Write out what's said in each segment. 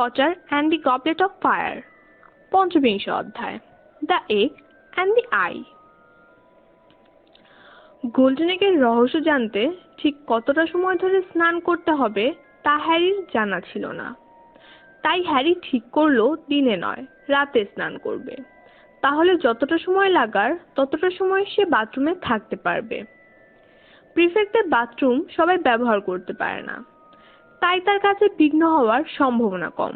Potter and the goblet of fire. পঞ্চবিংশ অধ্যায়, the egg and the eye. Golden এগের রহস্য জানতে ঠিক কতটা সময় ধরে স্নান করতে হবে তা হ্যারির জানা ছিল না। তাই হ্যারি ঠিক করলো দিনে নয়, রাতে স্নান করবে। তাহলে যতটা সময় লাগার ততটা সময় সে বাথরুমে থাকতে পারবে। প্রিফেক্টের বাথরুম সবাই ব্যবহার করতে পারে না, তাই তার কাছে বিঘ্ন হওয়ার সম্ভাবনা কম।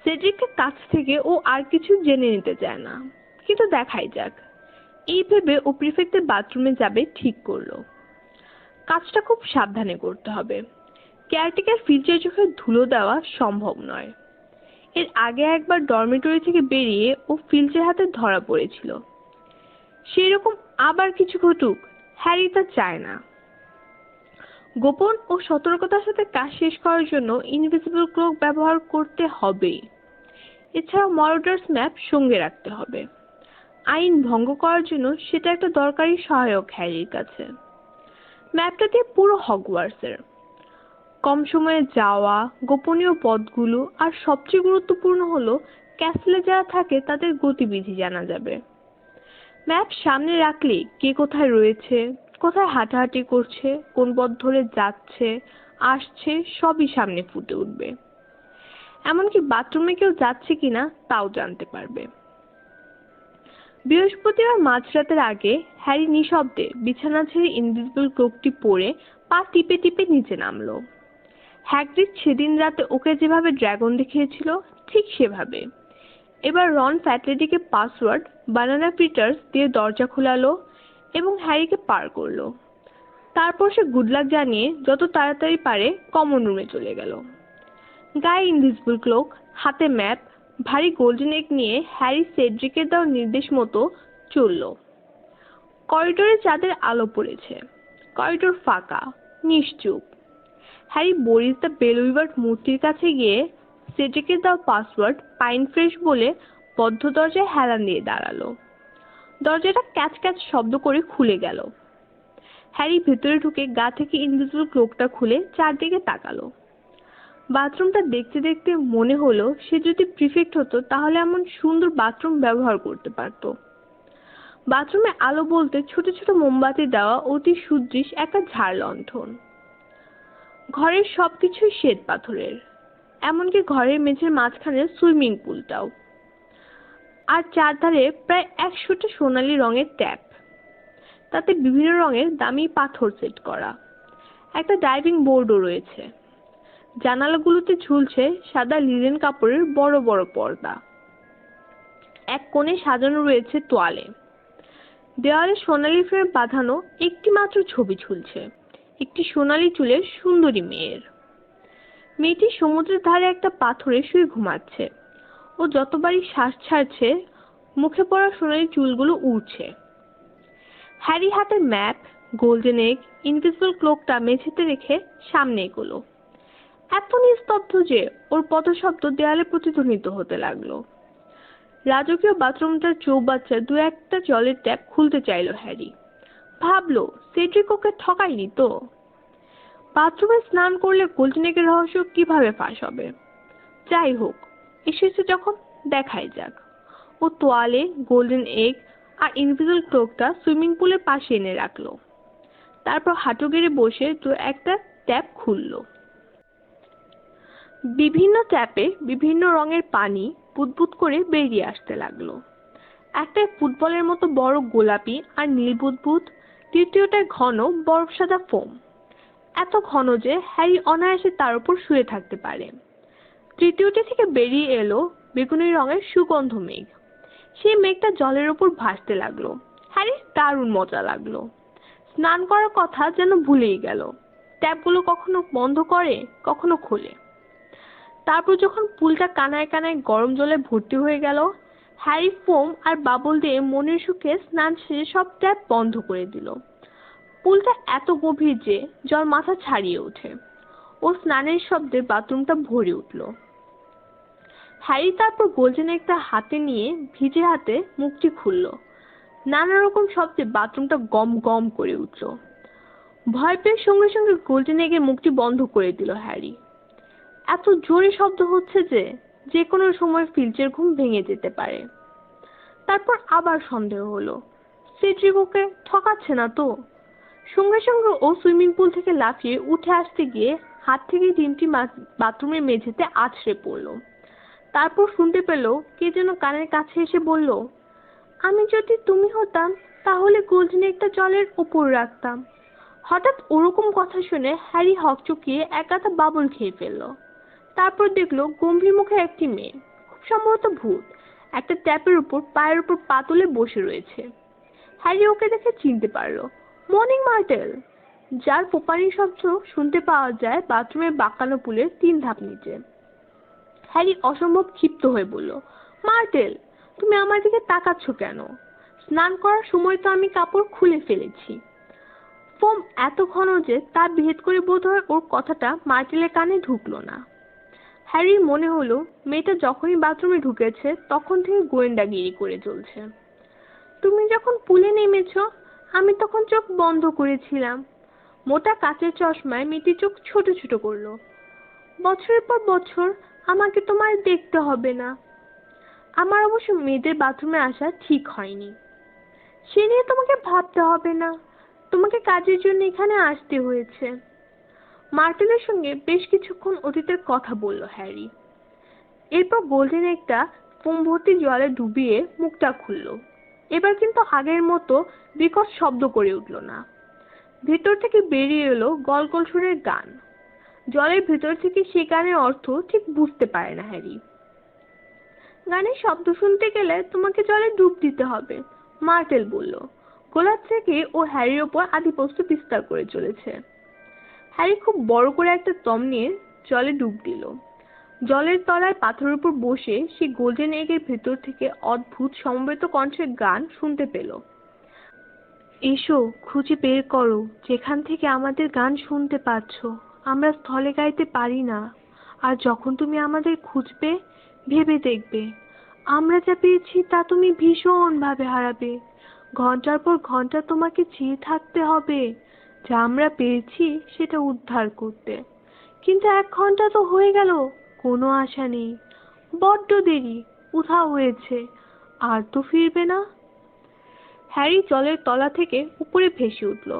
সেড্রিকের কাছ থেকে ও আর কিছু জেনে নিতে চায় না, কিন্তু দেখাই যাক। এই ভেবে ও প্রিফেক্টের বাথরুমে যাবে ঠিক করলো। কাজটা খুব সাবধানে করতে হবে। কেয়ারটেকার ফিল্চের চোখে ধুলো দেওয়া সম্ভব নয়। এর আগে একবার ডরমিটরি থেকে বেরিয়ে ও ফিল্চের হাতে ধরা পড়েছিল। সেই রকম আবার কিছু ঘটুক হ্যারি তা চায় না। গোপন ও সতর্কতার সাথে কাজ শেষ করার জন্য ইনভিজিবল ক্লোক ব্যবহার করতে হবেই। এছাড়াও মরডার্স ম্যাপ সঙ্গে রাখতে হবে। আইন ভঙ্গ করার জন্য সেটা একটা দরকারি সহায়ক হ্যারির কাছে। ম্যাপটা দিয়ে পুরো হগওয়ার্টসের কম সময়ে যাওয়া, গোপনীয় পথগুলো, আর সবচেয়ে গুরুত্বপূর্ণ হলো ক্যাসেলে যারা থাকে তাদের গতিবিধি জানা যাবে। ম্যাপ সামনে রাখলে কে কোথায় রয়েছে, কোথায় হাঁটাহাঁটি করছে, কোন পথ ধরে যাচ্ছে আসছে সবই সামনে ফুটে উঠবে। এমনকি বাথরুমে কেউ যাচ্ছে কিনা তাও জানতে পারবে। বৃহস্পতিবার মাঝরাতের আগে হ্যারি নিঃশব্দে বিছানা ছেড়ে ইনভিজিবল ক্লোকটি পরে পা টিপে টিপে নিচে নামলো। হ্যাগরিড সেদিন রাতে ওকে যেভাবে ড্রাগন দেখিয়েছিল ঠিক সেভাবে। এবার রন ফ্যাটলেডিকে পাসওয়ার্ড বানানা পিটার্স দিয়ে দরজা খোলালো এবং হ্যারিকে পার করলো। তারপর সে গুড লাক জানিয়ে যত তাড়াতাড়ি পারে কমন রুমে চলে গেল। গায়ে ইনভিজিবল ক্লোক, হাতে ম্যাপ, ভারী গোল্ডেন এগ নিয়ে হ্যারি সেড্রিকের দেওয়া নির্দেশ মতো চলল। করিডোরে চাঁদের আলো পড়েছে। করিডোর ফাঁকা, নিশ্চুপ। হ্যারি বরিস দ্য বেলউইভার মূর্তির কাছে গিয়ে সেড্রিকের দেওয়া পাসওয়ার্ড পাইন ফ্রেশ বলে বদ্ধ দরজায় হেলান দিয়ে দাঁড়ালো। দরজাটা ক্যাচ ক্যাচ শব্দ করে খুলে গেল। হ্যারি ভেতরে ঢুকে গা থেকে ইনভিজিবল ক্লোকটা খুলে চারদিকে তাকালো। বাথরুমটা দেখতে দেখতে মনে হলো সে যদি প্রিফেক্ট হতো তাহলে এমন সুন্দর বাথরুম ব্যবহার করতে পারতো। বাথরুমে আলো বলতে ছোট ছোট মোমবাতি দেওয়া অতি সুদৃশ একটা ঝাড় লণ্ঠন। ঘরের সবকিছুই শ্বেত পাথরের, এমনকি ঘরের মেঝের মাঝখানে সুইমিং পুলটাও। আর চারধারে প্রায় 100টা সোনালী রঙের ট্যাপ, তাতে বিভিন্ন রঙের দামি পাথর সেট করা। একটা ডাইভিং বোর্ডও রয়েছে। জানালাগুলোতে ঝুলছে সাদা লিনেন কাপড়ের বড় বড় পর্দা। এক কোণে সাজানো রয়েছে তোয়ালে। দেওয়ালে সোনালী ফ্রেমে বাঁধানো একটি মাত্র ছবি ঝুলছে, একটি সোনালী চুলের সুন্দরী মেয়ের। মেয়েটি সমুদ্রের ধারে একটা পাথরে শুয়ে ঘুমাচ্ছে। ও যতবারই শ্বাস ছাড়ছে মুখে পড়া সোনালী চুলগুলো উড়ছে। হ্যারি হাতে ম্যাপ, গোল্ডেন এগ, ইনভিজিবল ক্লোকটা মেঝেতে রেখে সামনে এগোলো। এত নিস্তব্ধ যে ওর পদশব্দ দেয়ালে প্রতিধ্বনিত হতে লাগলো। রাজকীয় বাথরুমটার চৌবাচ্চায় দু একটা জলের ট্যাপ খুলতে চাইলো হ্যারি। ভাবলো সেড্রিক ওকে ঠকায়নি তো। বাথরুমে স্নান করলে গোল্ডেন এগের রহস্য কিভাবে ফাঁস হবে? যাই হোক, এসেছে যখন দেখাই যাক। ও তোয়ালে, গোল্ডেন এগ আর ইনভিজিবল ক্লোকটা সুইমিং পুলের পাশে এনে রাখলো। তারপর হাঁটু গেড়ে বসে দু একটা ট্যাপ খুললো। বিভিন্ন ট্যাপে বিভিন্ন রঙের পানি বুদবুদ করে বেরিয়ে আসতে লাগলো। একটায় ফুটবলের মতো বড় গোলাপি আর নীল বুদবুদ, তৃতীয়টায় ঘন বরফ সাদা ফোম, এত ঘন যে হ্যারি অনায়াসে তার উপর শুয়ে থাকতে পারে। তৃতীয়টি থেকে বেরিয়ে এলো বেগুনি রঙের সুগন্ধ মেঘ। সেই মেঘটা জলের উপর ভাসতে লাগলো। হ্যারির দারুণ মজা লাগলো। স্নান করার কথা যেন ভুলেই গেল। ট্যাপগুলো কখনো বন্ধ করে কখনো খোলে। তারপর যখন পুলটা কানায় কানায় গরম জলে ভর্তি হয়ে গেল, হ্যারি ফোম আর বাবল দিয়ে মনের সুখে স্নান শেষে সব ট্যাপ বন্ধ করে দিল। পুলটা এত গভীর যে জল মাথা ছাড়িয়ে ওঠে। ও স্নানের শব্দে বাথরুমটা ভরে উঠল। হ্যারি তারপর গোল্ডেন একটা হাতে নিয়ে ভিজে হাতে মুখটি খুলল। নানা রকম শব্দে বাথরুমটা গম গম করে উঠল। ভয় পেয়ে সঙ্গে সঙ্গে গোল্ডেন এগের মুখটি বন্ধ করে দিল হ্যারি। এত জোরে শব্দ হচ্ছে যে যে কোনো সময় ফিল্চের ঘুম ভেঙে যেতে পারে। তারপর আবার সন্দেহ হলো, সেড্রিক ওকে ঠকাচ্ছে না তো। সঙ্গে সঙ্গে ও সুইমিং পুল থেকে লাফিয়ে উঠে আসতে গিয়ে হাত থেকে ডিমটি বাথরুমের মেঝেতে আছড়ে পড়লো। তারপর শুনতে পেল কে যেন কানের কাছে এসে বলল, আমি যদি তুমি হতাম তাহলে গোল্ডেন একটা জলের উপর রাখতাম। হঠাৎ ওরকম কথা শুনে হ্যারি হকচকিয়ে এক গাদা বাবল খেয়ে ফেললো। তারপর দেখলো গম্ভীর মুখে একটি মেয়ে, খুব সম্ভবত ভূত, একটা ট্যাপের উপর পায়ের উপর পা তুলে বসে রয়েছে। হ্যারি ওকে দেখে চিনতে পারলো, মর্নিং মার্টেল, যার ফোপানির শব্দ শুনতে পাওয়া যায় বাথরুমের বাঁকানো পুলের 3 ধাপ নিচে। হ্যারি অসম্ভব ক্ষিপ্ত হয়ে বলল, মার্টেল, তুমি আমার দিকে তাকাচ্ছ কেন? স্নান করার সময় তো আমি কাপড় খুলে ফেলেছি। ফোম এত ঘন যে তা ভেদ করে বোধহয় ওর কথাটা মার্টেলের কানে ঢুকলো না। হ্যারির মনে হলো মেয়েটা যখনই বাথরুমে ঢুকেছে তখন থেকে গোয়েন্দাগিরি করে চলছে। তুমি যখন পুলে নেমেছ আমি তখন চোখ বন্ধ করেছিলাম। মোটা কাচের চশমায় মেয়েটি চোখ ছোট ছোট করলো। বছরের পর বছর আমাকে তোমার দেখতে হবে না। আমার অবশ্য মেয়েদের বাথরুমে আসা ঠিক হয়নি, সে নিয়ে তোমাকে ভাবতে হবে না। তোমাকে কাজের জন্য এখানে আসতে হয়েছে। মার্টেলের সঙ্গে বেশ কিছুক্ষণ অতীতের কথা বলল হ্যারি। এরপর গোল্ডেন একটা ফোম ভর্তি জলে ডুবিয়ে মুখটা খুলল। এবার কিন্তু আগের মতো বিকট শব্দ করে উঠল না। ভেতর থেকে বেরিয়ে এলো গলগল সুরের গান। জলের ভেতর থেকে সেই গানের অর্থ ঠিক বুঝতে পারে না হ্যারি। গানের শব্দ শুনতে গেলে তোমাকে জলে ডুব দিতে হবে, মার্টেল বলল। গোলাপ থেকে ও হ্যারির ওপর আধিপত্য বিস্তার করে চলেছে। হ্যারি খুব বড় করে একটা দম নিয়ে জলে ডুব দিল। জলের তলায় পাথরের উপর বসে সে গোল্ডেন এগের ভেতর থেকে অদ্ভুত সমবেত কণ্ঠের গান শুনতে পেল। এসো, খুঁজে বের করো যেখান থেকে আমাদের গান শুনতে পাচ্ছ। আমরা স্থলে গাইতে পারি না, আর যখন তুমি আমাদের খুঁজবে ভেবে দেখবে আমরা যা পেয়েছি তা তুমি ভীষণভাবে হারাবে। ঘন্টার পর ঘন্টা তোমাকে চেয়ে থাকতে হবে যা আমরা পেয়েছি সেটা উদ্ধার করতে। কিন্তু 1 ঘন্টা তো হয়ে গেল, কোনো আশা নেই, বড্ড দেরি, উধাও হয়েছে, আর তো ফিরবে না। হ্যারি জলের তলা থেকে উপরে ভেসে উঠল।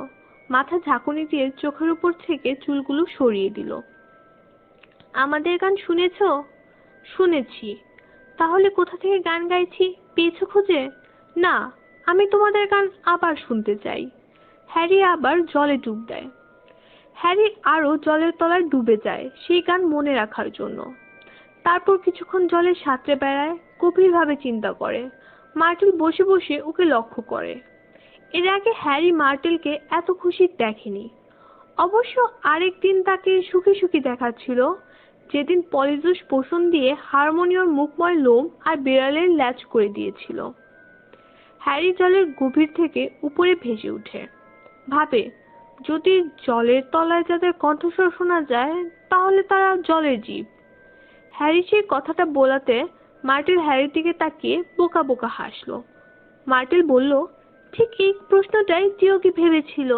মাথা ঝাঁকুনি দিয়ে চোখের উপর থেকে চুলগুলো সরিয়ে দিল। আমাদের গান শুনেছো? শুনেছি। তাহলে কোথা থেকে গান গাইছি পেয়েছো খুঁজে? না, আমি তোমাদের গান আবার শুনতে চাই। হ্যারি আবার জলে ডুব দেয়। হ্যারি আরো জলের তলায় ডুবে যায় সেই গান মনে রাখার জন্য। তারপর কিছুক্ষণ জলে সাঁতরে বেড়ায়, গভীরভাবে চিন্তা করে। মার্টেল বসে বসে ওকে লক্ষ্য করে। এর আগে হ্যারি মার্টেলকে এত খুশি দেখেনি। অবশ্য আরেকদিন তাকে সুখী সুখী দেখাচ্ছিল, যেদিন পলিজুস পোষণ দিয়ে হারমোনিয়র মুখময় লোম আর বিড়ালের ল্যাচ করে দিয়েছিল। হ্যারি জলের গভীর থেকে উপরে ভেসে উঠে ভাবে, যদি জলের তলায় যাদের কণ্ঠস্বর শোনা যায় তাহলে তারা জলের জীব। হ্যারি সেই কথাটা বলাতে মার্টেল হ্যারির দিকে তাকিয়ে বোকা বোকা হাসলো। মার্টেল বলল, ঠিক এই প্রশ্নটাই জিওকে ভেবেছিল।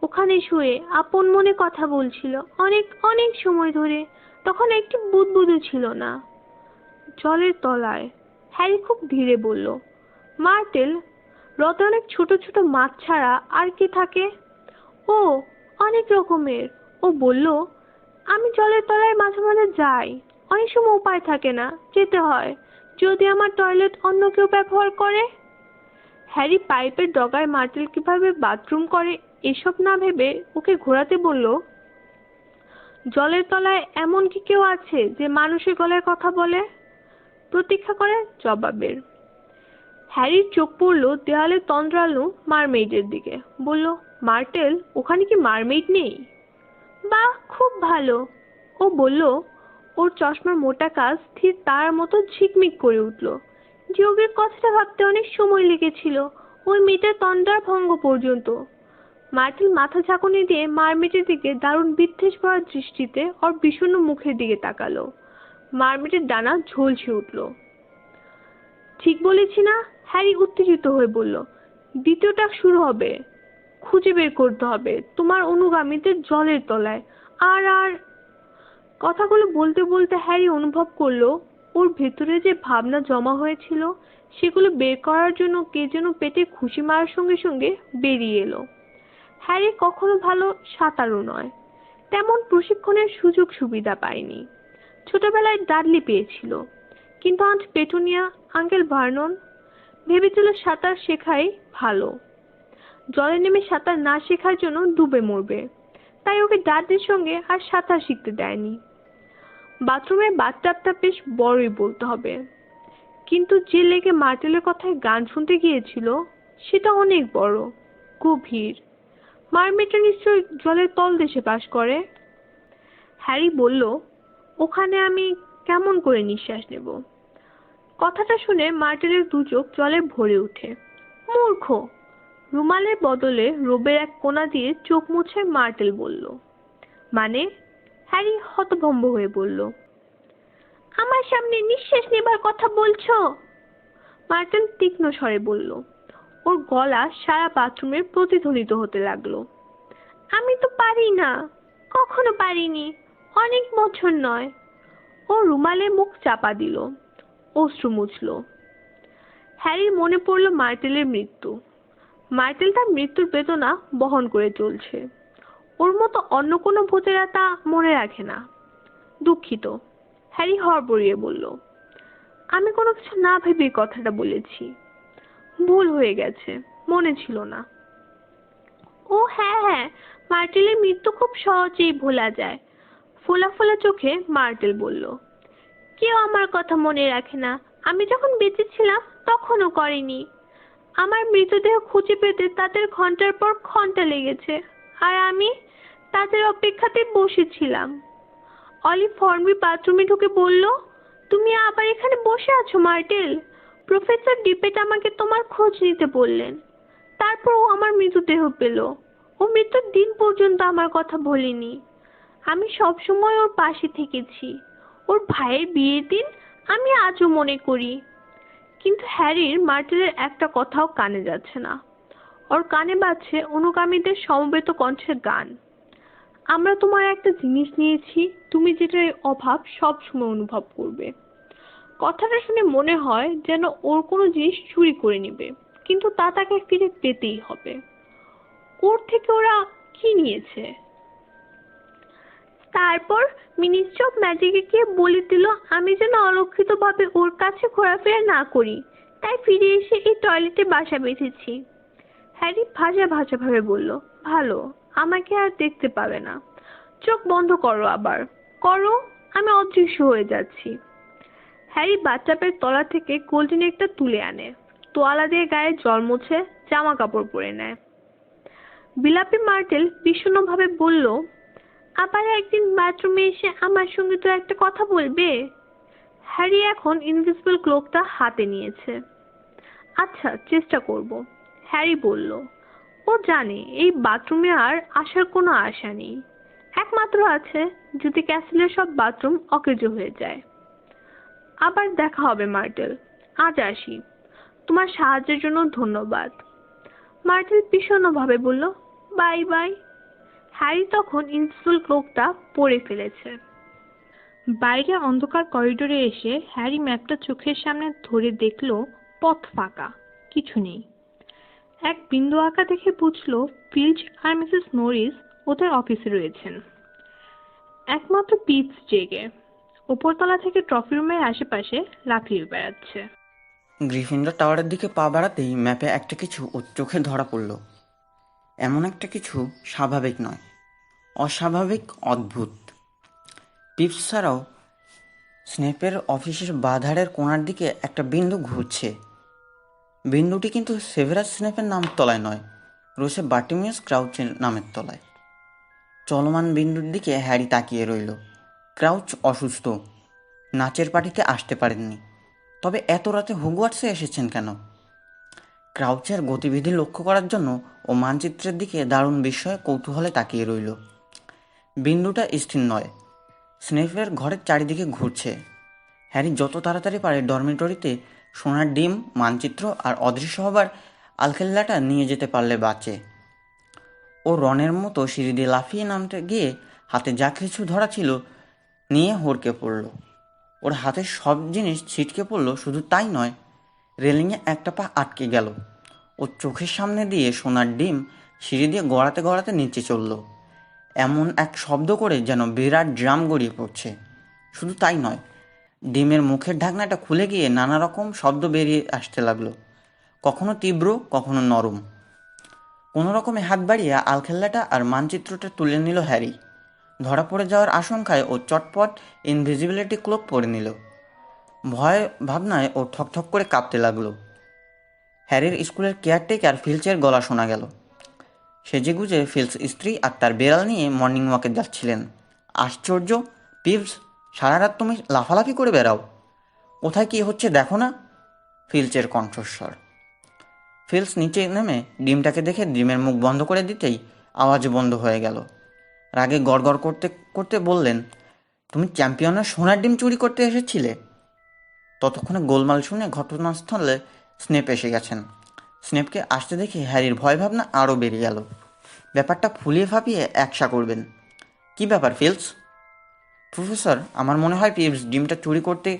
ওখানে শুয়ে আপন মনে কথা বলছিল অনেক অনেক সময় ধরে, তখন একটি বুদবুদও ছিল না। জলের তলায়? হ্যারি খুব ধীরে বলল। মার্টেল, হ্রদে অনেক ছোট ছোট মাছ ছাড়া আর কি থাকে? ও, অনেক রকমের। ও বলল, আমি জলের তলায় মাঝে মাঝে যাই, অনেক সময় উপায় থাকে না, যেতে হয়। যদি আমার টয়লেট অন্য কেউ ব্যবহার করে। হ্যারি পাইপের ডগায় মার্টেল কিভাবে বাথরুম করে এসব না ভেবে ওকে ঘোরাতে বলল, জলের তলায় এমন কি কেউ আছে যে মানুষের গলায় কথা বলে? প্রতীক্ষা করে জবাবের। হ্যারির চোখ পড়ল দেয়ালে তন্দ্রালো মারমেইডের দিকে। বলল, মার্টেল, ওখানে কি মারমেইড নেই? বাহ, খুব ভালো। ও বলল, ওর চশমার মোটা কাজ স্থির তার মতো ঝিকমিক করে উঠল। জিওগের কথাটা ভাবতে অনেক সময় লেগেছিল, ওই মেয়েটার তন্দ্রার ভঙ্গ পর্যন্ত। মার্টেল মাথা ঝাঁকুনি দিয়ে মারমেটের দিকে দারুণ বিদ্বেষ ভরা দৃষ্টিতে ওর বিষণ্ণ মুখের দিকে তাকালো। মারমেটের ডানা ঝলসে উঠল। ঠিক বলেছি না? হ্যারি উত্তেজিত হয়ে বলল। দ্বিতীয়টা শুরু হবে। খুঁজে বের করতে হবে তোমার অনুগামীদের জলের তলায়। আর আর কথাগুলো বলতে বলতে হ্যারি অনুভব করলো ওর ভেতরে যে ভাবনা জমা হয়েছিল সেগুলো বের করার জন্য কে যেন পেটে ঘুষি মারার সঙ্গে সঙ্গে বেরিয়ে এলো। হ্যারি কখনো ভালো সাঁতারু নয়, তেমন প্রশিক্ষণের সুযোগ সুবিধা পায়নি। ছোটবেলায় ডাডলি পেয়েছিল, কিন্তু আন্ট পেটুনিয়া, আঙ্কেল ভার্নন ভেবেছিল সাঁতার শেখাই ভালো, জলে নেমে সাঁতার না শেখার জন্য ডুবে মরবে, তাই ওকে ডাডলির সঙ্গে আর সাঁতার শিখতে দেয়নি। বাথরুমের বাথটাবটা বেশ বড়ই বলতে হবে, কিন্তু যে লেকে মার্টেলের কথায় গান শুনতে গিয়েছিল সেটা অনেক বড়, গভীর। মারমেডটা নিশ্চয়ই জলের তলদেশে বাস করে। হ্যারি বলল, ওখানে আমি কেমন করে নিঃশ্বাস নেব? কথাটা শুনে মার্টেলের দু চোখ জলে ভরে ওঠে। মূর্খ! রুমালের বদলে রোবের এক কোণা দিয়ে চোখ মুছে মার্টেল বলল। মানে? হ্যারি হতভম্ব হয়ে বলল, আমার সামনে নিঃশ্বাস নেবার কথা বলছো? মার্টেল তীক্ষ্ণ স্বরে বলল। ওর গলা সারা বাথরুমে প্রতিধ্বনিত হতে লাগলো। আমি তো পারি না, কখনো পারিনি, অনেক বছর নয়। ও রুমালে মুখ চাপা দিল, অশ্রু মুছল। হ্যারির মনে পড়ল মার্টেলের মৃত্যু। মার্টেল তার মৃত্যুর বেদনা বহন করে চলছে, ওর মতো অন্য কোনো ভূতেরা তা মনে রাখে না। দুঃখিত, হ্যারি হড়বড়িয়ে বলল। আমি কোনো কিছু না ভেবেই কথাটা বলেছি, ভুল হয়ে গেছে, মনে ছিল না। ও হ্যাঁ হ্যাঁ, মার্টেলের মৃত্যু খুব সহজেই ভোলা যায়, ফোলা ফোলা চোখে মার্টেল বলল। কেউ আমার কথা মনে রাখে না, আমি যখন বেঁচে ছিলাম তখনও করেনি। আমার মৃতদেহ খুঁজে পেতে তাদের ঘন্টার পর ঘন্টা লেগেছে, আর আমি তাদের অপেক্ষাতে বসেছিলাম। অলিভ ফর্মবি বাথরুমে ঢুকে বলল, তুমি আবার এখানে বসে আছো মার্টেল? প্রফেসর ডিপেট আমাকে তোমার খোঁজ নিতে বললেন। তারপর ও আমার মৃতদেহ পেল। ও মৃত্যুর দিন পর্যন্ত আমার কথা বলেনি। আমি সবসময় ওর পাশে থেকেছি। ওর ভাইয়ের বিয়ের দিন আমি আজও মনে করি। কিন্তু হ্যারির মার্টেলের একটা কথাও কানে যাচ্ছে না। ওর কানে বাজছে অনুগামীদের সমবেত কণ্ঠের গান। আমরা তোমার একটা জিনিস নিয়েছি, তুমি যেটার অভাব সব সময় অনুভব করবে। কথাটা শুনে মনে হয় যেন ওর কোনো জিনিস চুরি করে নিবে, কিন্তু তা তাকে ফিরে পেতেই হবে। ওর থেকে ওরা কি নিয়েছে? তারপর মিনিস্ট্রি অফ ম্যাজিকে গিয়ে বলে দিল আমি যেন অলক্ষিত ভাবে ওর কাছে ঘোরাফেরা না করি, তাই ফিরে এসে এই টয়লেটে বাসা বেঁধেছি। হ্যারি ভাজা ভাজা ভাবে বলল, ভালো, আমাকে আর দেখতে পাবে না। চোখ বন্ধ করো, আবার করো, আমি অদৃশ্য হয়ে যাচ্ছি। হ্যারি বাথটাবের তলা থেকে গোল্ডেন একটা তুলে আনে, তোয়ালা দিয়ে গায়ে জল মুছে জামা কাপড় পরে নেয়। বিলাপী মার্টেল বিষণ্ণভাবে বলল, আবার একদিন বাথরুমে এসে আমার সঙ্গে তো একটা কথা বলবে? হ্যারি এখন ইনভিজিবল ক্লোকটা হাতে নিয়েছে। আচ্ছা, চেষ্টা করব, হ্যারি বলল। ও জানে এই বাথরুমে আর আসার কোনো আশা নেই, একমাত্র আছে যদি ক্যাসেলের সব বাথরুম অকেজো হয়ে যায়। আবার দেখা হবে মার্টেল, আজ আসি। তোমার সাহায্যের জন্য ধন্যবাদ। মার্টেল বিষণ্ণভাবে বলল, বাই বাই। হ্যারি তখন ইনভিজিবল ক্লোকটা পরে ফেলেছে। বাইরে অন্ধকার করিডোরে এসে হ্যারি ম্যাপটা চোখের সামনে ধরে দেখল পথ ফাঁকা, কিছু নেই। এক বিন্দু আঁকা দেখে বুঝলো ফিল্চ আর মিসেস নরিস ওদের অফিসে রয়েছেন। একমাত্র পিচ জেগে উপরতলা থেকে ট্রফি রুমের আশেপাশে লাফিয়ে বেড়াচ্ছে। গ্রিফিন্ডর টাওয়ারের দিকে পা বাড়াতেই ম্যাপে একটা কিছু ওর চোখে ধরা পড়ল। এমন একটা কিছু স্বাভাবিক নয়, অস্বাভাবিক, অদ্ভুত। পিপস ছাড়াও স্নেপের অফিসের বাধারের কোণার দিকে একটা বিন্দু ঘুরছে। বিন্দুটি কিন্তু সেভেরাস স্নেপের নামের তলায় নয়, রয়েছে বার্টিমিয়াস ক্রাউচের নামের তলায়। চলমান বিন্দুর দিকে হ্যারি তাকিয়ে রইল। ক্রাউচ অসুস্থ, নাচের পার্টিতে আসতে পারেননি, তবে এত রাতে হগওয়ার্টসে এসেছেন কেন? ক্রাউচের গতিবিধি লক্ষ্য করার জন্য ও মানচিত্রের দিকে দারুণ বিস্ময়ে কৌতূহলে তাকিয়ে রইল। বিন্দুটা স্থির নয়, স্নেপের ঘরের চারিদিকে ঘুরছে। হ্যারি যত তাড়াতাড়ি পারে ডরমিটরিতে সোনার ডিম, মানচিত্র আর অদৃশ্য হবার আলখেল্লাটা নিয়ে যেতে পারলে বাঁচে। ও রনের মতো সিঁড়ি দিয়ে লাফিয়ে নামতে গিয়ে হাতে যা কিছু ধরা ছিল নিয়ে হড়কে পড়ল। ওর হাতের সব জিনিস ছিটকে পড়ল। শুধু তাই নয়, রেলিংয়ে একটা পা আটকে গেল। ওর চোখের সামনে দিয়ে সোনার ডিম সিঁড়ি দিয়ে গড়াতে গড়াতে নিচে চলল, এমন এক শব্দ করে যেন বিরাট ড্রাম গড়িয়ে পড়ছে। শুধু তাই নয়, ডিমের মুখের ঢাকনাটা খুলে গিয়ে নানা রকম শব্দ বেরিয়ে আসতে লাগলো, কখনো তীব্র, কখনো নরম। কোনো রকমে হাত বাড়িয়ে আলখেল্লাটা আর মানচিত্রটা তুলে নিল হ্যারি। ধরা পড়ে যাওয়ার আশঙ্কায় ও চটপট ইনভিজিবিলিটি ক্লোক পরে নিল। ভয় ভাবনায় ও ঠকঠক করে কাঁপতে লাগলো। হ্যারির স্কুলের কেয়ারটেকার ফিল্চের গলা শোনা গেল। সেজেগুজে ফিল্চ স্ত্রী আর তার বেড়াল নিয়ে মর্নিং ওয়াকে যাচ্ছিলেন। আশ্চর্য, পিভস, সারা রাত তুমি লাফালাফি করে বেড়াও, কোথায় কি হচ্ছে দেখো না? ফিল্চের কণ্ঠস্বর। ফিল্চ নিচে নেমে ডিমটাকে দেখে ডিমের মুখ বন্ধ করে দিতেই আওয়াজ বন্ধ হয়ে গেল। রাগে গড়গড় করতে করতে বললেন, তুমি চ্যাম্পিয়নের সোনার ডিম চুরি করতে এসেছিলে? ততক্ষণে গোলমাল শুনে ঘটনাস্থলে স্নেপ এসে গেছেন। স্নেপকে আসতে দেখে হ্যারির ভয় ভাবনা আরও বেড়ে গেল। ব্যাপারটা ফুলিয়ে ফাঁপিয়ে একসা করবেন। কি ব্যাপার ফিল্চ? প্রফেসর, আমার মনে হয় পিভস ডিমটা চুরি করতে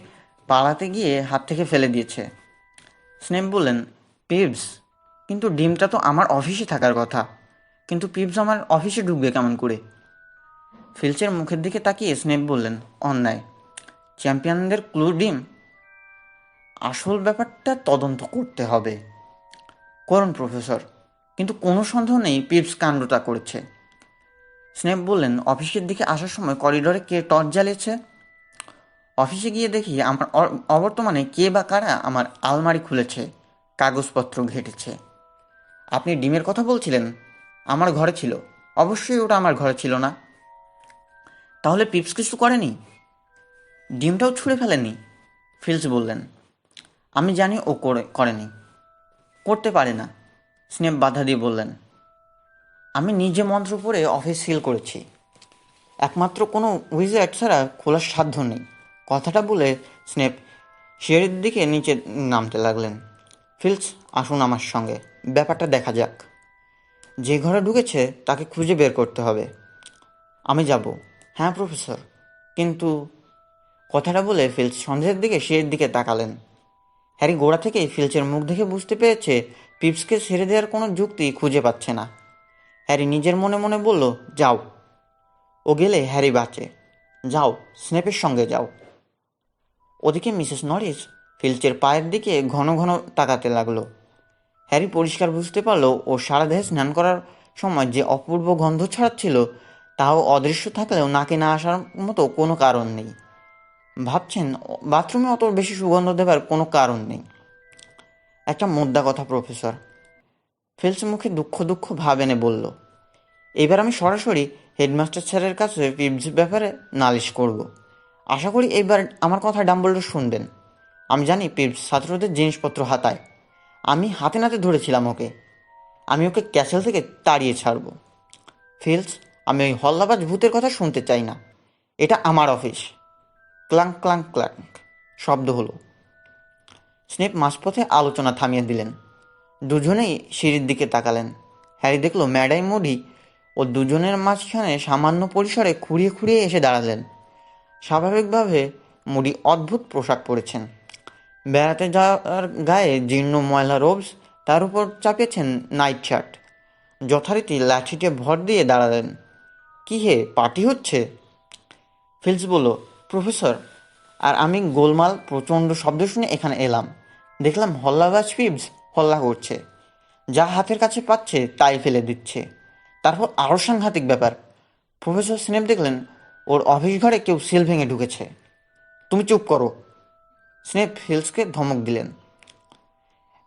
পালাতে গিয়ে হাত থেকে ফেলে দিয়েছে। স্নেপ বললেন, পিভস, কিন্তু ডিমটা তো আমার অফিসে থাকার কথা, কিন্তু পিভস আমার অফিসে ঢুকবে কেমন করে? ফিল্চের মুখের দিকে তাকিয়ে স্নেপ বললেন, অন্যায়। চ্যাম্পিয়নদের ক্লু ডিম? আসল ব্যাপারটা তদন্ত করতে হবে। করুন প্রফেসর, কিন্তু কোনো সন্দেহ নেই পিভস কাণ্ডটা করেছে। স্নেপ বললেন, অফিসের দিকে আসার সময় করিডোরে কে টর্চ জ্বালিয়েছে? অফিসে গিয়ে দেখি আমার অবর্তমানে কে বা কারা আমার আলমারি খুলেছে, কাগজপত্র ঘেটেছে। আপনি ডিমের কথা বলছিলেন? আমার ঘরে ছিল। অবশ্যই ওটা আমার ঘরে ছিল না। তাহলে পিপস কিছু করেনি? ডিমটাও ছুঁড়ে ফেলেনি? ফিল্চ বললেন, আমি জানি ও করেনি, করতে পারে না। স্নেপ বাধা দিয়ে বললেন, আমি নিজে মন্ত্র পড়ে অফিস সিল করেছি, একমাত্র কোনো উইজার্ড ছাড়া খোলার সাধ্য নেই। কথাটা বলে স্নেপ সিঁড়ির দিকে নিচে নামতে লাগলেন। ফিল্চ, আসুন আমার সঙ্গে, ব্যাপারটা দেখা যাক। যে ঘরে ঢুকেছে তাকে খুঁজে বের করতে হবে। আমি যাব। হ্যাঁ প্রফেসর, কিন্তু... কথাটা বলে ফিল্চ সন্দেহের দিকে সিঁড়ির দিকে তাকালেন। হ্যারি গোড়া থেকেই ফিল্চের মুখ দেখে বুঝতে পেরেছে পিপসকে ছেড়ে দেওয়ার কোনো যুক্তি খুঁজে পাচ্ছে না। হ্যারি নিজের মনে মনে বলল, যাও, ও গেলে হ্যারি বাঁচে। যাও, স্নেপের সঙ্গে যাও। ওদিকে মিসেস নরিস ফিল্চের পায়ের দিকে ঘন ঘন তাকাতে লাগলো। হ্যারি পরিষ্কার বুঝতে পারল ও সারা দেহে স্নান করার সময় যে অপূর্ব গন্ধ ছড়াচ্ছিল তাও অদৃশ্য থাকলেও নাকে না আসার মতো কোনো কারণ নেই। ভাবছেন, বাথরুমে অত বেশি সুগন্ধ দেবার কোনো কারণ নেই। একটা মোদ্দা কথা প্রফেসর, ফিল্চ মুখে দুঃখ দুঃখ ভাব এনে বলল, এবার আমি সরাসরি হেডমাস্টার স্যারের কাছে পিপস ব্যাপারে নালিশ করব। আশা করি এইবার আমার কথা ডাম্বলডোর শুনবেন। আমি জানি পিপস ছাত্রদের জিনিসপত্র হাতায়। আমি হাতে নাতে ধরেছিলাম ওকে। আমি ওকে ক্যাসেল থেকে তাড়িয়ে ছাড়ব। ফিল্চ, আমি ওই হল্লাবাজ ভূতের কথা শুনতে চাই না। এটা আমার অফিস। ক্লাঙ্ক ক্লাঙ্ক ক্লাঙ্ক শব্দ হলো। স্নেপ মাঝপথে আলোচনা থামিয়ে দিলেন। দুজনেই সিঁড়ির দিকে তাকালেন। হ্যারি দেখল ম্যাডাই মুডি ও দুজনের মাঝখানে সামান্য পরিসরে খুঁড়িয়ে খুঁড়িয়ে এসে দাঁড়ালেন। স্বাভাবিকভাবে মুডি অদ্ভুত পোশাক পরেছেন। বেড়াতে যাওয়ার গায়ে জীর্ণ ময়লা রোবস, তার উপর চাপিয়েছেন নাইট শার্ট। যথারীতি লাঠিতে ভর দিয়ে দাঁড়ালেন। কি হে, পার্টি হচ্ছে? ফিল্চ বলল, প্রফেসর, আর আমি গোলমাল প্রচণ্ড শব্দ শুনে এখানে এলাম। দেখলাম হল্লাবাজ পিবস হল্লা করছে, যা হাতের কাছে পাচ্ছে তাই ফেলে দিচ্ছে। তারপর আরও সাংঘাতিক ব্যাপার, প্রফেসর স্নেপ দেখলেন ওর অফিস ঘরে কেউ সিল ভেঙে ঢুকেছে। তুমি চুপ করো, স্নেপ ফিল্চকে ধমক দিলেন।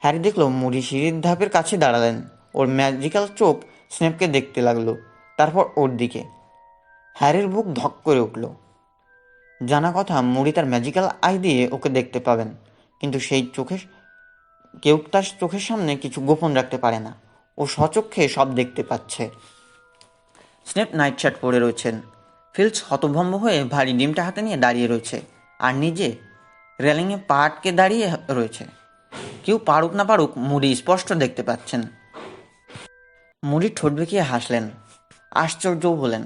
হ্যারি দেখল মুড়ি সিঁড়ির ধাপের কাছে দাঁড়ালেন। ওর ম্যাজিক্যাল চোখ স্নেপকে দেখতে লাগলো, তারপর ওর দিকে। হ্যারির বুক ধক করে উঠল। জানা কথা, মুড়ি তার ম্যাজিক্যাল আই দিয়ে ওকে দেখতে পাবেন, কিন্তু সেই চোখের কেউ তার চোখের সামনে কিছু গোপন রাখতে পারে না। ও স্বচক্ষে সব দেখতে পাচ্ছে। স্নেপ নাইট শার্ট পরে রয়েছেন। ফিল্চ হতভম্ব হয়ে ভারী ডিমটা হাতে নিয়ে দাঁড়িয়ে রয়েছে, আর নিজে রেলিংয়ে পা আটকে দাঁড়িয়ে রয়েছে। কেউ পারুক না পারুক, মুড়ি স্পষ্ট দেখতে পাচ্ছেন। মুড়ি ঠোঁট বেঁকিয়ে হাসলেন, আশ্চর্যও হলেন।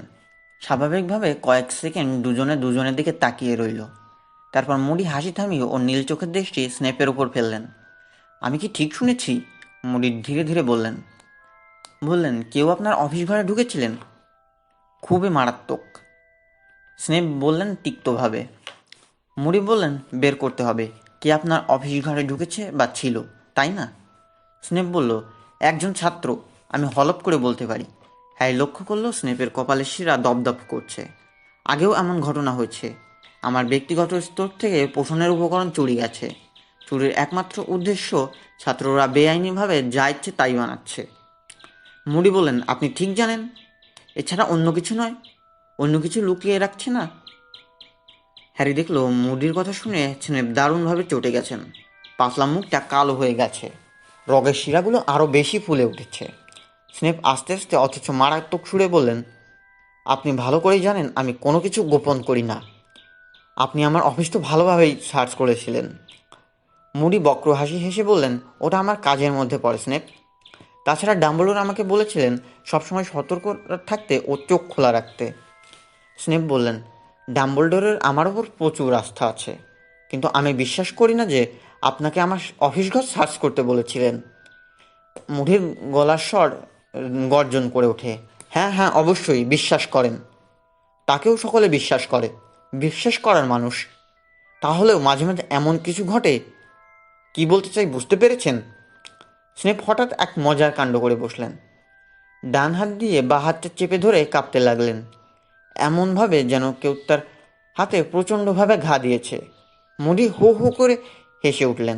স্বাভাবিকভাবে কয়েক সেকেন্ড দুজনে দুজনের দিকে তাকিয়ে রইল। তারপর মুডি হাসি থামিয়ে ও নীল চোখের দৃষ্টি স্নেপের উপর ফেললেন। আমি কি ঠিক শুনেছি? মুডি ধীরে ধীরে বললেন কেউ আপনার অফিস ঘরে ঢুকেছিলেন? খুবই মারাত্মক, স্নেপ বললেন তিক্তভাবে। মুডি বললেন বের করতে হবে কে আপনার অফিস ঘরে ঢুকেছে বা ছিল, তাই না? স্নেপ বলল একজন ছাত্র, আমি হলপ করে বলতে পারি। হ্যারি লক্ষ্য করলো স্নেপের কপালের শিরা দপদপ করছে। আগেও এমন ঘটনা হয়েছে। আমার ব্যক্তিগত স্তর থেকে পোষণের উপকরণ চুরি গেছে। চুরির একমাত্র উদ্দেশ্য ছাত্ররা বেআইনিভাবে যা ইচ্ছে তাই বানাচ্ছে। মুডি বললেন আপনি ঠিক জানেন, এছাড়া অন্য কিছু নয়? অন্য কিছু লুকিয়ে রাখছে না? হ্যারি দেখল মুডির কথা শুনে স্নেপ দারুণভাবে চটে গেছেন। পাতলা মুখটা কালো হয়ে গেছে, রগের শিরাগুলো আরও বেশি ফুলে উঠেছে। স্নেপ আস্তে আস্তে অথচ মারাত্মক সুরে বললেন আপনি ভালো করেই জানেন আমি কোনো কিছু গোপন করি না। আপনি আমার অফিস তো ভালোভাবেই সার্চ করেছিলেন। মুডি বক্র হাসি হেসে বললেন ওটা আমার কাজের মধ্যে পড়ে স্নেপ। তাছাড়া ডাম্বলডোর আমাকে বলেছিলেন সবসময় সতর্ক থাকতে ও চোখ খোলা রাখতে। স্নেপ বললেন ডাম্বলডোরের আমার ওপর প্রচুর আস্থা আছে, কিন্তু আমি বিশ্বাস করি না যে আপনাকে আমার অফিস ঘর সার্চ করতে বলেছিলেন। মুডির গলার স্বর গর্জন করে ওঠে। হ্যাঁ হ্যাঁ, অবশ্যই বিশ্বাস করেন। তাকেও সকলে বিশ্বাস করে, বিশ্বাস করার মানুষ। তাহলেও মাঝে মাঝে এমন কিছু ঘটে। কি বলতে চাই বুঝতে পেরেছেন? স্নেপ হঠাৎ এক মজার কাণ্ড করে বসলেন। ডান হাত দিয়ে বা হাতটা চেপে ধরে কাঁপতে লাগলেন, এমনভাবে যেন কেউ তার হাতে প্রচণ্ডভাবে ঘা দিয়েছে। মুডি হো হো করে হেসে উঠলেন,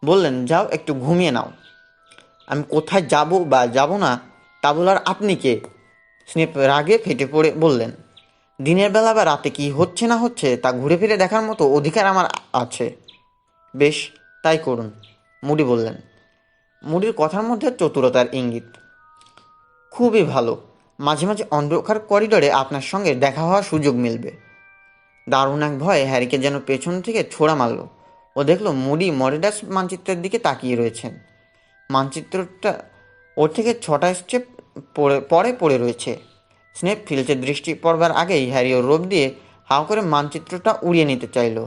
বললেন যাও একটু ঘুমিয়ে নাও। আমি কোথায় যাব বা যাব না তা বলার আপনি কে? স্নেপ রাগে ফেটে পড়ে বললেন দিনের বেলা বা রাতে কি হচ্ছে না হচ্ছে তা ঘুরে ফিরে দেখার মতো অধিকার আমার আছে। বেশ, তাই করুন, মুডি বললেন। মুডির কথার মধ্যে চতুরতার ইঙ্গিত। খুবই ভালো, মাঝে মাঝে অন্ধকার করিডোরে আপনার সঙ্গে দেখা হওয়ার সুযোগ মিলবে। দারুণ এক ভয়ে হ্যারিকে যেন পেছন থেকে ছোড়া মারল। ও দেখল মুডি মরিডাস মানচিত্রের দিকে তাকিয়ে রয়েছেন। মানচিত্রটা ওর থেকে 6টা স্টেপ পরে পড়ে রয়েছে। স্নেপ ফিল্চের দৃষ্টি পড়বার আগেই হ্যারি ও রোপ দিয়ে হাও করে মানচিত্রটা উড়িয়ে নিতে চাইল।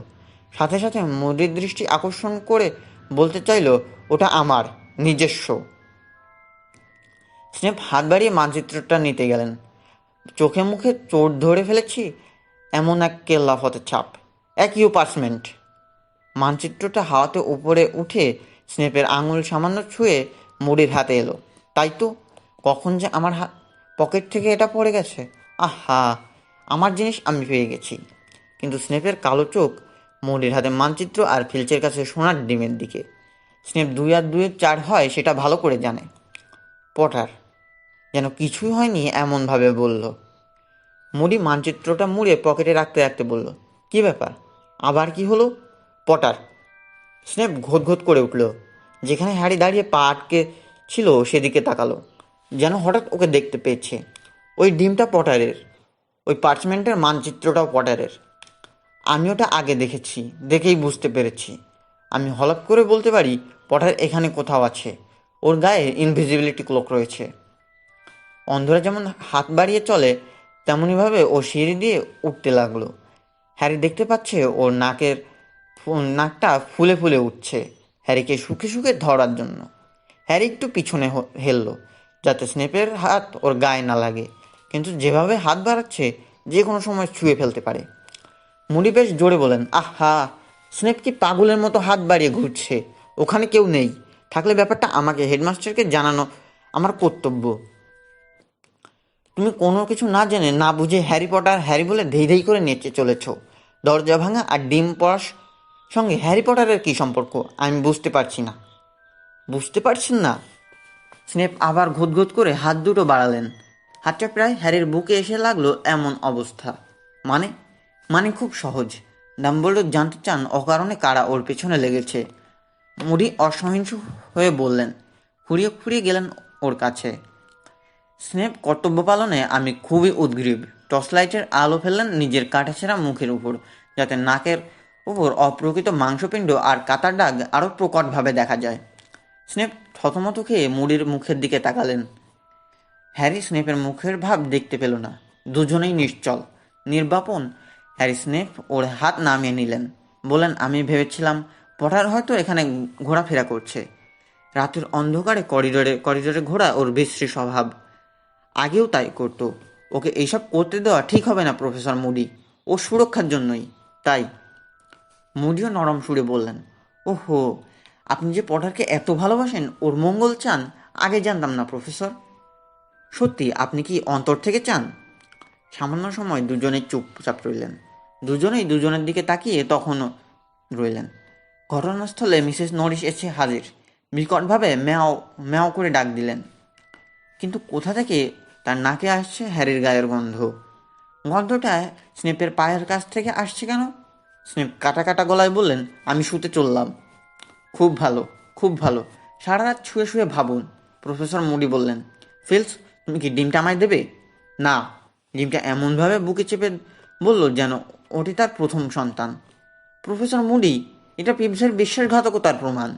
সাথে সাথে মুডির দৃষ্টি আকর্ষণ করে বলতে চাইল ওটা আমার নিজস্ব। স্নেপ হাত বাড়িয়ে মানচিত্রটা নিতে গেলেন। চোখে মুখে চোট ধরে ফেলেছি এমন এক কেল্লাফতের ছাপ, এক ইউপার্সমেন্ট। মানচিত্রটা হাওয়াতে উপরে উঠে স্নেপের আঙুল সামান্য ছুঁয়ে মুডির হাতে এলো। তাই তো, কখন যে আমার পকেট থেকে এটা পড়ে গেছে। আহা, আমার জিনিস আমি পেয়ে গেছি। কিন্তু স্নেপের কালো চোখ মুডির হাতে মানচিত্র আর ফিল্চের কাছে সোনার ডিমের দিকে। স্নেপ 2 আর 2 4 হয় সেটা ভালো করে জানে। পটার যেন কিছুই হয়নি এমনভাবে বলল। মুডি মানচিত্রটা মুড়ে পকেটে রাখতে রাখতে বলল কি ব্যাপার, আবার কি হলো? পটার। স্নেপ ঘোত করে উঠল। যেখানে হ্যারি দাঁড়িয়ে পা আটকে ছিল সেদিকে তাকালো, যেন হঠাৎ ওকে দেখতে পেয়েছে। ওই ডিমটা পটারের, ওই পার্চমেন্টের মানচিত্রটাও পটারের। আমি ওটা আগে দেখেছি, দেখেই বুঝতে পেরেছি। আমি হলপ করে বলতে পারি পটার এখানে কোথাও আছে। ওর গায়ে ইনভিজিবিলিটি ক্লোক রয়েছে। অন্ধরা যেমন হাত বাড়িয়ে চলে তেমনইভাবে ও সিঁড়ি দিয়ে উঠতে লাগলো। হ্যারি দেখতে পাচ্ছে ওর নাকটা ফুলে ফুলে উঠছে হ্যারিকে শুকে শুকে ধরার জন্য। হ্যারি একটু পিছনে হেললো যাতে স্নেপের হাত ওর গায়ে না লাগে, কিন্তু যেভাবে হাত বাড়াচ্ছে যে কোনো সময় ছুঁয়ে ফেলতে পারে। মুডি বেশ জোরে বলেন আহা, স্নেপ কি পাগলের মতো হাত বাড়িয়ে ঘুরছে? ওখানে কেউ নেই, থাকলে ব্যাপারটা আমাকে হেডমাস্টারকে জানানো আমার কর্তব্য। তুমি কোনো কিছু না জেনে না বুঝে হ্যারি পটার হ্যারি বলে ধেই ধেই করে নেচে চলেছ। দরজা ভাঙা আর ডিম পড়ার সঙ্গে হ্যারি পটারের কী সম্পর্ক আমি বুঝতে পারছি না। বুঝতে পারছেন না? স্নেপ আবার ঘুতঘুত করে হাত দুটো বাড়ালেন। হাতটা প্রায় হ্যারির বুকে এসে লাগলো এমন অবস্থা। মানে মানে খুব সহজ। ডাম্বলডোর জানতে চান অকারণে কারা ওর পেছনে লেগেছে। মুডি অসহিংস হয়ে বললেন, খুঁড়িয়ে খুঁড়িয়ে গেলেন ওর কাছে। স্নেপ কর্তব্য পালনে আমি খুবই উদগ্রীব। টর্চলাইটের আলো ফেললেন নিজের কাটাছেঁড়া মুখের উপর, যাতে নাকের উপর অপ্রকৃত মাংসপিণ্ড আর কাতার দাগ আরও প্রকটভাবে দেখা যায়। স্নেপ থতমত খেয়ে মুডির মুখের দিকে তাকালেন। হ্যারি স্নেপের মুখের ভাব দেখতে পেল না। দুজনেই নিশ্চল, নির্বাপন। হ্যারি স্নেপ ওর হাত নামিয়ে নিলেন, বললেন, আমি ভেবেছিলাম পটার হয়তো এখানে ঘোরাফেরা করছে। রাতের অন্ধকারে করিডোরে করিডোরে ঘোরা ওর বিশ্রী স্বভাব, আগেও তাই করতো। ওকে এইসব করতে দেওয়া ঠিক হবে না প্রফেসর মুডি, ও সুরক্ষার জন্যই। তাই মুডিও নরম সুরে বললেন, ওহো, আপনি যে পটারকে এত ভালোবাসেন, ওর মঙ্গল চান, আগে জানতাম না প্রফেসর। সত্যি, আপনি কি অন্তর থেকে চান? সামান্য সময় দুজনেই চুপচাপ রইলেন, দুজনেই দুজনের দিকে তাকিয়ে তখনও রইলেন। ঘটনাস্থলে মিসেস নরিস এসে হাজির, বিকটভাবে ম্যাও ম্যাও করে ডাক দিলেন। কিন্তু কোথা থেকে তার নাকে আসছে হ্যারির গায়ের গন্ধ। গন্ধটা স্নেপের পায়ের কাছ থেকে আসছে কেন? স্নেপ কাটা কাটা গলায় বললেন, আমি শুতে চললাম। খুব ভালো, খুব ভালো, সারা রাত শুয়ে শুয়ে ভাবুন। প্রফেসর মুডি বললেন, ফিলস, তুমি কি ডিমটা আমায় দেবে? না। ডিমটা এমনভাবে বুকে চেপে বলল যেন ওটি তার প্রথম সন্তান। প্রফেসর মুডি, এটা পিপসের বিশ্বাসঘাতকতার প্রমাণ।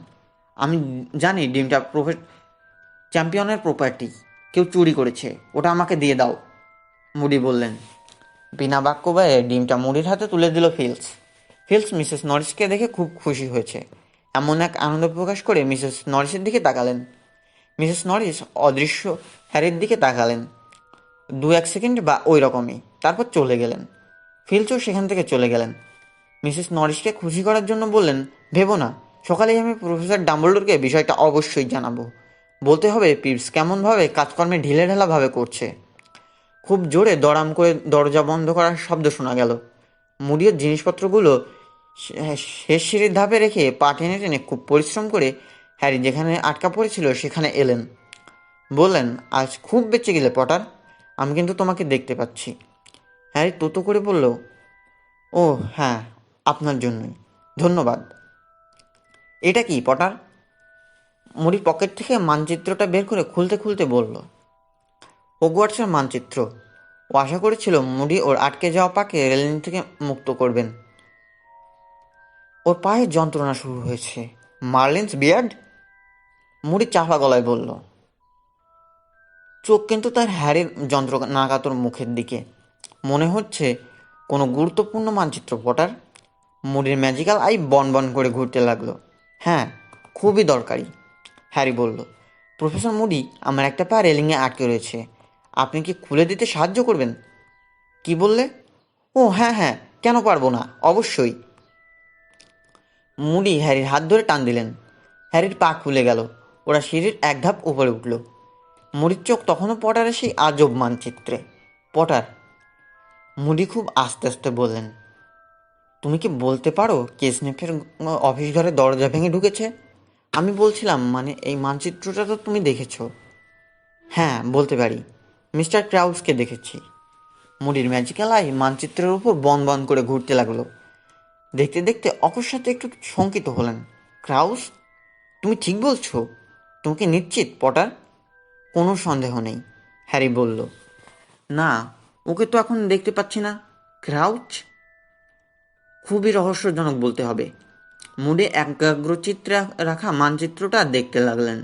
আমি জানি ডিমটা চ্যাম্পিয়নের প্রপার্টি, কেউ চুরি করেছে, ওটা আমাকে দিয়ে দাও। মুডি বললেন। বিনা বাক্য ব্যয়ে ডিমটা মুডির হাতে তুলে দিল ফিলস। ফিলস মিসেস নরিসকে দেখে খুব খুশি হয়েছে, এমন এক আনন্দ প্রকাশ করে মিসেস নরিসের দিকে তাকালেন। মিসেস নরিস অদৃশ্য হ্যারির দিকে তাকালেন 2-1 সেকেন্ড বা ওই রকমই, তারপর চলে গেলেন। ফিলসও সেখান থেকে চলে গেলেন। মিসেস নরিসকে খুশি করার জন্য বললেন, ভেবো না, সকালেই আমি প্রফেসর ডাম্বলডোরকে বিষয়টা অবশ্যই জানাবো। বলতে হবে পিপস কেমনভাবে কাজকর্মে ঢিলেঢালাভাবে করছে। খুব জোরে দড়াম করে দরজা বন্ধ করার শব্দ শোনা গেল। মুড়িয়ে জিনিসপত্রগুলো শেষ সিঁড়ির ধাপে রেখে পা টেনে টেনে খুব পরিশ্রম করে হ্যারি যেখানে আটকা পড়েছিল সেখানে এলেন। বললেন, আজ খুব বেঁচে গেলে পটার, আমি কিন্তু তোমাকে দেখতে পাচ্ছি। হ্যারি তোতো করে বলল, ও হ্যাঁ, আপনার জন্যই, ধন্যবাদ। এটা কি পটার? মুড়ি পকেট থেকে মানচিত্রটা বের করে খুলতে খুলতে বলল, হগওয়ার্টসের মানচিত্র। ও আশা করেছিল মুডি ওর আটকে যাওয়া পাকে রেলিং থেকে মুক্ত করবেন। ওর পায়ে যন্ত্রণা শুরু হয়েছে। মার্লিনস বিয়ার্ড? মুডি চাপা গলায় বলল, চোখ কিন্তু তার হ্যারির যন্ত্রণাকাতর মুখের দিকে। মনে হচ্ছে কোনো গুরুত্বপূর্ণ মানচিত্র পটার। মুডির ম্যাজিক্যাল আই বন বন করে ঘুরতে লাগলো। হ্যাঁ, খুবই দরকারি, হ্যারি বলল। প্রফেসর মুডি, আমার একটা পা রেলিংয়ে আটকে রয়েছে, আপনি কি খুলে দিতে সাহায্য করবেন? কি বললে? ও হ্যাঁ হ্যাঁ, কেন পারবো না, অবশ্যই। মুডি হ্যারির হাত ধরে টান দিলেন। হ্যারির পা খুলে গেল। ওরা সিঁড়ির এক ধাপ উপরে উঠল। মুডির চোখ তখনও পটারের সেই আজব মানচিত্রে। পটার, মুডি খুব আস্তে আস্তে বললেন, তুমি কি বলতে পারো কে স্নেপের অফিস ঘরে দরজা ভেঙে ঢুকেছে? আমি বলছিলাম, মানে এই মানচিত্রটা তো তুমি দেখেছো। হ্যাঁ, বলতে পারি, মিস্টার ক্রাউসকে দেখেছি। মুডির ম্যাজিক্যাল আই মানচিত্রের উপর বন বন করে ঘুরতে লাগলো। দেখতে দেখতে অকস্মাৎ একটু শঙ্কিত হলেন। ক্রাউস, তুমি ঠিক বলছো? তুমি কি নিশ্চিত পটার? কোনো সন্দেহ নেই, হ্যারি বলল। না, ওকে তো এখন দেখতে পাচ্ছি না। ক্রাউচ? খুবই রহস্যজনক বলতে হবে। মুডে একাগ্রচিত্রে রাখা মানচিত্রটা দেখতে লাগলেন।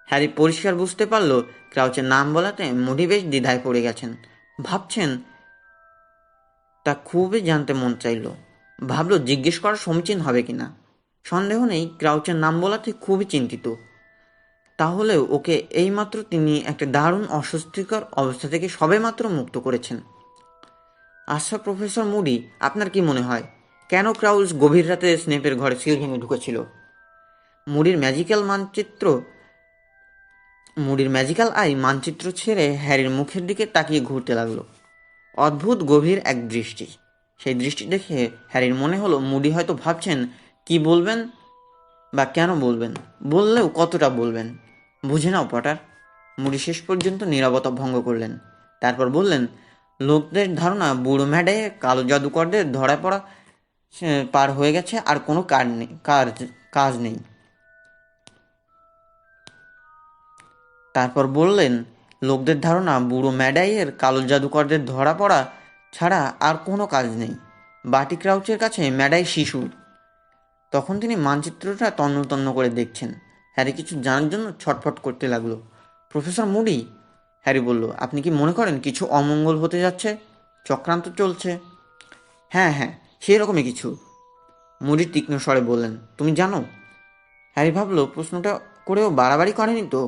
হ্যারি পরিষ্কার বুঝতে পারল ক্রাউচের নাম বলাতে মুডি বেশ দ্বিধায় পড়ে গেছেন। ভাবছেন, তা খুবই জানতে মন চাইল। ভাবল জিজ্ঞেস করা সমীচীন হবে কিনা। সন্দেহ নেই ক্রাউচের নাম বলাতে খুবই চিন্তিত। তাহলেও ওকে এইমাত্র তিনি একটা দারুণ অস্বস্তিকর অবস্থা থেকে সবেমাত্র মুক্ত করেছেন। আচ্ছা প্রফেসর মুডি, আপনার কি মনে হয় কেন ক্রাউচ গভীর রাতে স্নেপের ঘরে সিল ভেঙে ঢুকেছিল? মুডির ম্যাজিক্যাল আই মানচিত্র ছেড়ে হ্যারির মুখের দিকে তাকিয়ে ঘুরতে লাগলো। অদ্ভুত গভীর এক দৃষ্টি। সেই দৃষ্টি দেখে হ্যারির মনে হলো মুডি হয়তো ভাবছেন কি বলবেন বা কেন বলবেন, বললেও কতটা বলবেন। বুঝে নাও পটার। মুডি শেষ পর্যন্ত নীরবতা ভঙ্গ করলেন। তারপর বললেন, লোকদের ধারণা বুড়ো ম্যাডাইয়ের কালো জাদুকরদের ধরা পড়া পার হয়ে গেছে, আর কোনো কাজ নেই। তারপর বললেন, লোকদের ধারণা বুড়ো ম্যাডাইয়ের কালো জাদুকরদের ধরা পড়া ছাড়া আর কোনো কাজ নেই। বাটি ক্রাউচের কাছে ম্যাডাই শিশু। তখন তিনি মানচিত্রটা তন্ন তন্ন করে দেখছেন। হ্যারি কিছু জানার জন্য ছটফট করতে লাগলো। প্রফেসর মুডি, হ্যারি বলল, আপনি কি মনে করেন কিছু অমঙ্গল হতে যাচ্ছে? চক্রান্ত চলছে? হ্যাঁ হ্যাঁ, সেই রকমই কিছু, মুডি তীক্ষ্ণ স্বরে বললেন। তুমি জানো? হ্যারি ভাবলো প্রশ্নটা করেও বাড়াবাড়ি করেনি তো।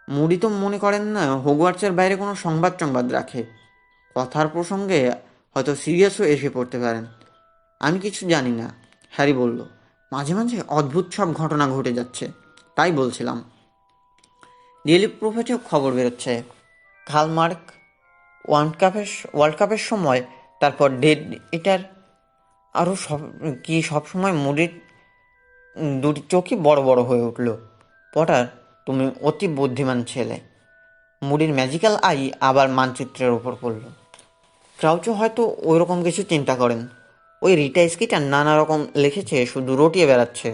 মুডি তো মনে করেন না হগওয়ার্টসের বাইরে কোনো সংবাদ রাখে। কথার প্রসঙ্গে হয়তো সিরিয়াসও এসে পড়তে পারেন। আমি কিছু জানি না, হ্যারি বলল। মাঝে মাঝে অদ্ভুত সব ঘটনা ঘটে যাচ্ছে, তাই বলছিলাম। ডেইলি প্রফিটেও খবর বেরোচ্ছে, খালমার্ক ওয়ার্ল্ড কাপের সময়, তারপর ডেড ইটার, আরও সব সময় মুডির দুটি চোখই বড় বড় হয়ে উঠল। পটার, তুমি অতি বুদ্ধিমান ছেলে। মুডির ম্যাজিক্যাল আই আবার মানচিত্রের ওপর পড়ল। ক্রাউচও হয়তো ওই রকম কিছু চিন্তা করেন। ওই রিটা স্কিটার নানা রকম লিখেছে, শুধু রটিয়ে বেড়াচ্ছে।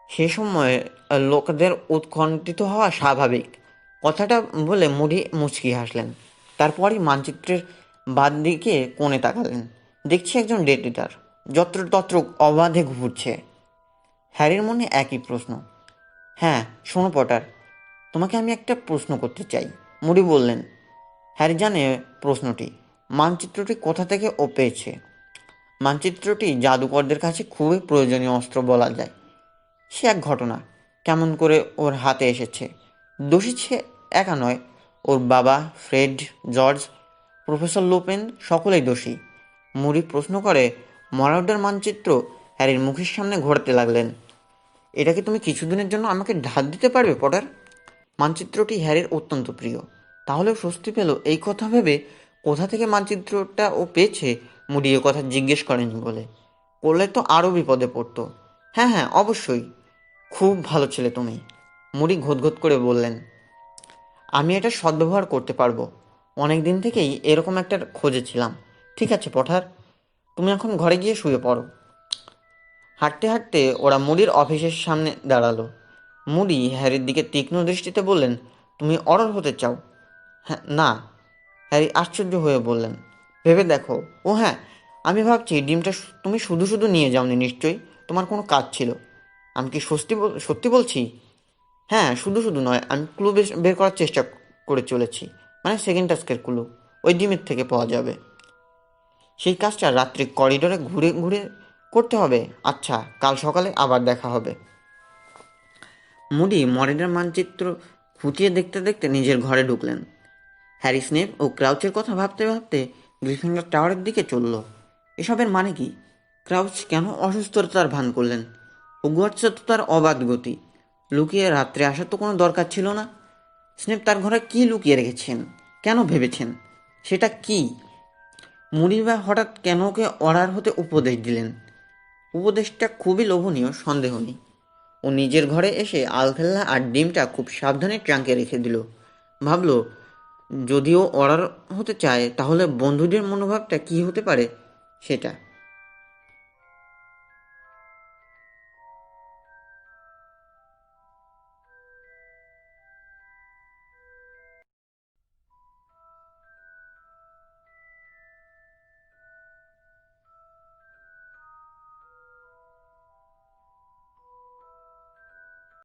সে সময় লোকদের উৎকণ্ঠিত হওয়া স্বাভাবিক। কথাটা বলে মুডি মুচকি হাসলেন। তারপরই মানচিত্রের বাদ দিকে কোণে তাকালেন। দেখছি একজন ডেটিটার যত্রতত্র অবাধে ঘুরছে। হ্যারির মনে একই প্রশ্ন। হ্যাঁ, শোনো পটার, তোমাকে আমি একটা প্রশ্ন করতে চাই, মুডি বললেন। হ্যারি জানে প্রশ্নটি। মানচিত্রটি কোথা থেকে ও পেয়েছে। মানচিত্রটি জাদুকরদের কাছে খুবই প্রয়োজনীয় অস্ত্র বলা যায়। সে এক ঘটনা, কেমন করে ওর হাতে এসেছে। দোষী সে একা নয়, ওর বাবা, ফ্রেড, জর্জ, প্রফেসর লুপেন সকলেই দোষী। মুডি প্রশ্ন করে মরাউডার মানচিত্র হ্যারির মুখের সামনে ঘোরাতে লাগলেন। এটাকে তুমি কিছুদিনের জন্য আমাকে ধার দিতে পারবে পটার? মানচিত্রটি হ্যারির অত্যন্ত প্রিয়। তাহলেও স্বস্তি পেল এই কথা ভেবে, কোথা থেকে মানচিত্রটা ও পেয়েছে মুডি এ কথা জিজ্ঞেস করেনি বলে। করলে তো আরও বিপদে পড়তো। হ্যাঁ হ্যাঁ, অবশ্যই, খুব ভালো ছেলে তুমি, মুডি ঘোতঘোত করে বললেন। আমি এটা সদ্ব্যবহার করতে পারবো। অনেক দিন থেকেই এরকম একটা খোঁজেছিলাম। ঠিক আছে পঠার, তুমি এখন ঘরে গিয়ে শুয়ে পড়ো। হাঁটতে হাঁটতে ওরা মুডির অফিসের সামনে দাঁড়ালো। মুডি হ্যারির দিকে তীক্ষ্ণ দৃষ্টিতে বললেন, তুমি অর্ডার হতে চাও? হ্যাঁ না, হ্যারি আশ্চর্য হয়ে বললেন। ভেবে দেখো। ও হ্যাঁ, আমি ভাবছি ডিমটা তুমি শুধু শুধু নিয়ে যাওনি নিশ্চয়ই, তোমার কোনো কাজ ছিল। আমি কি সত্যি বলছি? হ্যাঁ, শুধু শুধু নয়, আমি ক্লু বের করার চেষ্টা করে চলেছি। মানে সেকেন্ড টাস্কের ক্লু ওই ডিমের থেকে পাওয়া যাবে। সেই কাজটা রাত্রি করিডোরে ঘুরে ঘুরে করতে হবে। আচ্ছা, কাল সকালে আবার দেখা হবে। মুডি মডেলের মানচিত্র খুঁটিয়ে দেখতে দেখতে নিজের ঘরে ঢুকলেন। হ্যারি, স্নেপ ও ক্রাউচের কথা ভাবতে ভাবতে গ্রিফিন্ডর টাওয়ারের দিকে চলল। এসবের মানে কি? ক্রাউচ কেন অসুস্থতার ভান করলেন? হগওয়ার্টসে তো তার অবাধ গতি। লুকিয়ে রাত্রে আসার তো কোনো দরকার ছিল না। স্নেপ তার ঘরে কি লুকিয়ে রেখেছেন? কেন ভেবেছেন সেটা কি? মুনিবা হঠাৎ কেন ওকে অর্ডার হতে উপদেশ দিলেন? উপদেশটা খুবই লোভনীয়, সন্দেহ নেই। ও নিজের ঘরে এসে আলখেল্লা আর ডিমটা খুব সাবধানে ট্রাঙ্কে রেখে দিল। ভাবলো, যদিও অর্ডার হতে চায় তাহলে বন্ধুদের মনোভাবটা কি হতে পারে সেটা।